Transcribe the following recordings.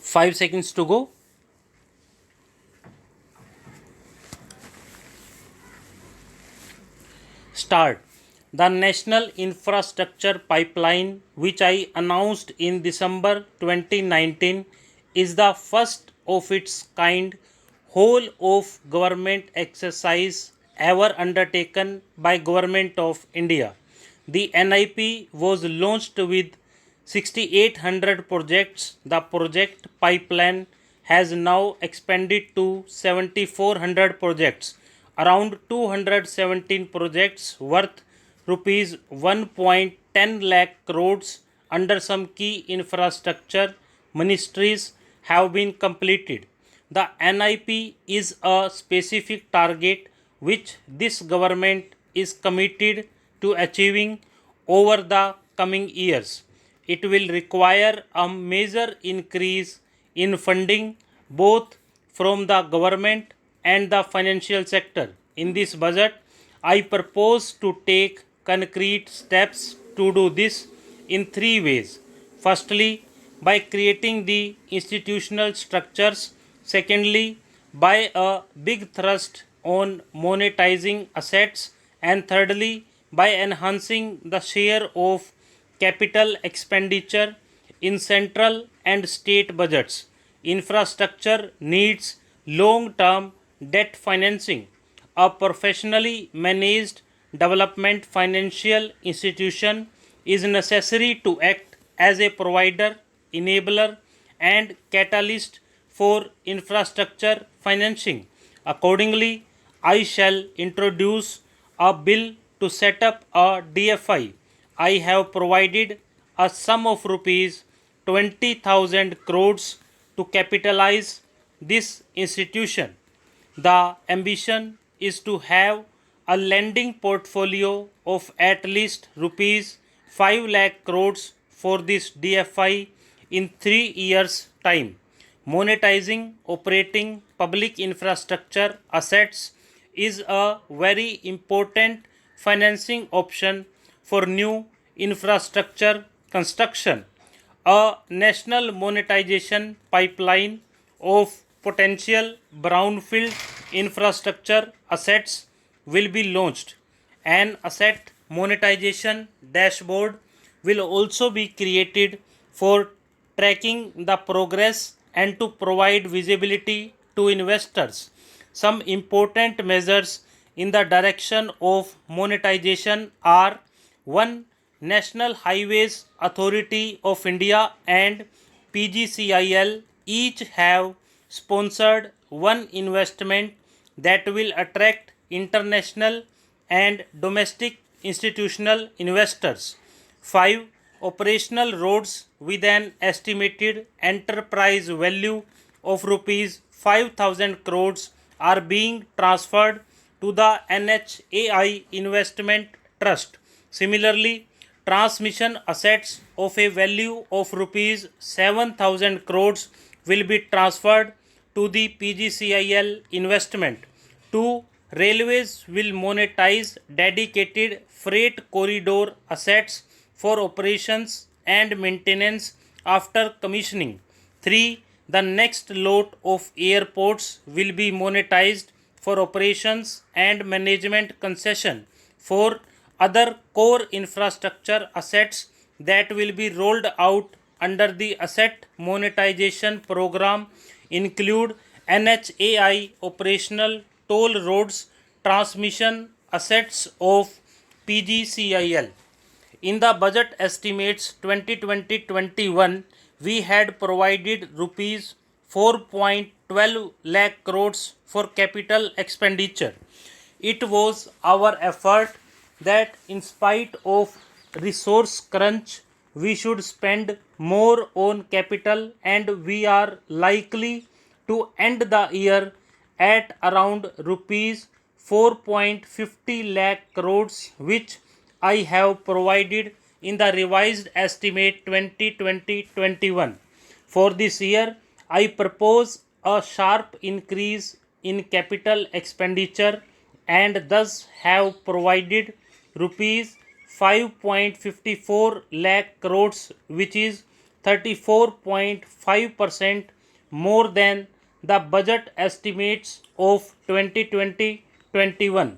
5 seconds to go. Start. The National Infrastructure Pipeline, which I announced in December 2019, is the first of its kind whole of government exercise ever undertaken by Government of India. The NIP was launched with 6,800 projects. The project pipeline has now expanded to 7,400 projects. Around 217 projects worth rupees 1.10 lakh crores under some key infrastructure ministries have been completed. The NIP is a specific target which this government is committed to achieving over the coming years. It will require a major increase in funding both from the government and the financial sector. In this budget, I propose to take concrete steps to do this in three ways. Firstly, by creating the institutional structures. Secondly, by a big thrust on monetizing assets. And thirdly, by enhancing the share of capital expenditure in central and state budgets. Infrastructure needs long term debt financing. A professionally managed development financial institution is necessary to act as a provider, enabler, and catalyst for infrastructure financing. Accordingly, I shall introduce a bill to set up a DFI. I have provided a sum of rupees 20,000 crores to capitalize this institution. The ambition is to have a lending portfolio of at least rupees 5 lakh crores for this DFI in 3 years' time. Monetizing operating public infrastructure assets is a very important financing option for new infrastructure construction. A national monetization pipeline of potential brownfield infrastructure assets will be launched. An asset monetization dashboard will also be created for tracking the progress and to provide visibility to investors. Some important measures in the direction of monetization are: 1. National Highways Authority of India and PGCIL each have sponsored one investment that will attract international and domestic institutional investors. 5. Operational roads with an estimated enterprise value of rupees 5,000 crores are being transferred to the NHAI Investment Trust. Similarly, transmission assets of a value of rupees 7,000 crores will be transferred to the PGCIL investment. 2. Railways will monetize dedicated freight corridor assets for operations and maintenance after commissioning. 3. The next lot of airports will be monetized for operations and management concession. 4. Other core infrastructure assets that will be rolled out under the asset monetization program include NHAI operational toll roads, transmission assets of PGCIL. In the budget estimates 2020-21, we had provided rupees 4.12 lakh crores for capital expenditure. It was our effort that in spite of resource crunch, we should spend more on capital, and we are likely to end the year at around rupees 4.50 lakh crores, which I have provided in the revised estimate 2020-21. For this year, I propose a sharp increase in capital expenditure and thus have provided rupees 5.54 lakh crores, which is 34.5% more than the budget estimates of 2020-21.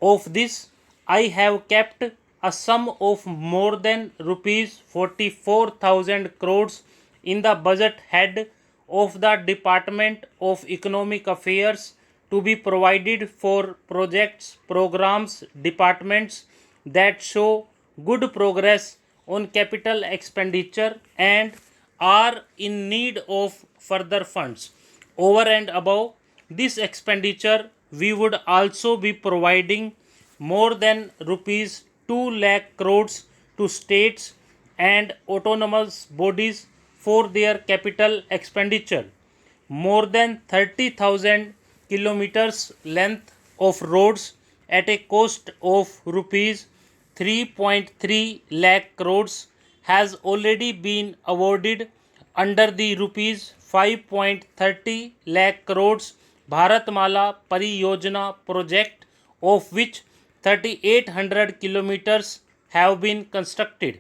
Of this, I have kept a sum of more than rupees 44,000 crores in the budget head of the Department of Economic Affairs to be provided for projects, programs, departments that show good progress on capital expenditure and are in need of further funds. Over and above this expenditure, we would also be providing more than rupees 2 lakh crores to states and autonomous bodies for their capital expenditure. More than 30,000 kilometers length of roads at a cost of rupees 3.3 lakh crores has already been awarded under the rupees 5.30 lakh crores Bharatmala Pariyojana project, of which 3,800 kilometers have been constructed.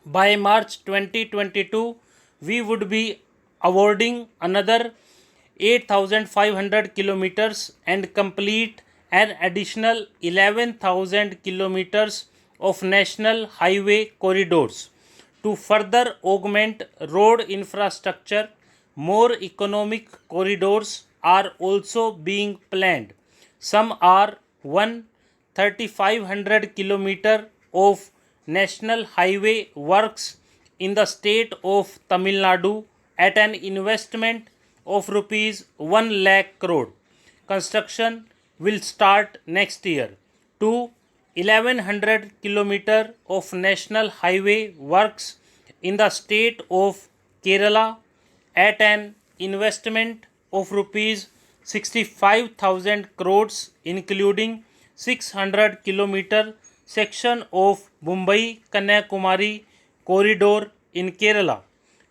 By March 2022, we would be awarding another 8,500 kilometers and complete an additional 11,000 kilometers of national highway corridors. To further augment road infrastructure, more economic corridors are also being planned. Some are 3,500 kilometer of national highway works in the state of Tamil Nadu at an investment of rupees 1 lakh crore. Construction will start next year. 2. 1100 kilometer of national highway works in the state of Kerala at an investment of rupees 65,000 crores, including 600 kilometer section of Mumbai Kanyakumari corridor in Kerala.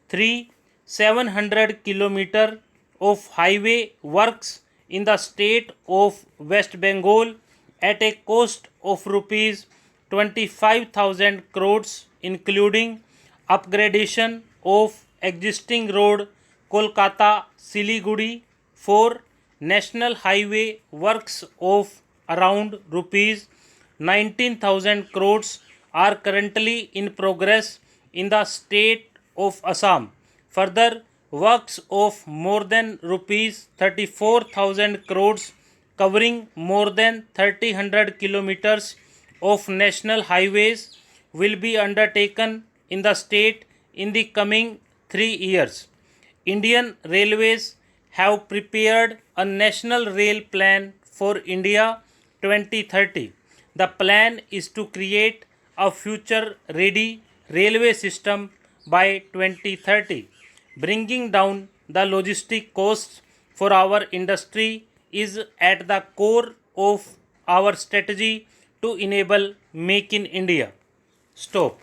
3. 700 kilometer of highway works in the state of West Bengal at a cost of rupees 25,000 crores, including upgradation of existing road Kolkata Siliguri. 4. National highway works of around rupees 19,000 crores are currently in progress in the state of Assam. Further, works of more than rupees 34,000 crores covering more than 3,000 kilometers of national highways will be undertaken in the state in the coming 3 years. Indian Railways have prepared a national rail plan for India 2030. The plan is to create a future ready railway system by 2030. Bringing down the logistic costs for our industry is at the core of our strategy to enable Make in India. Stop.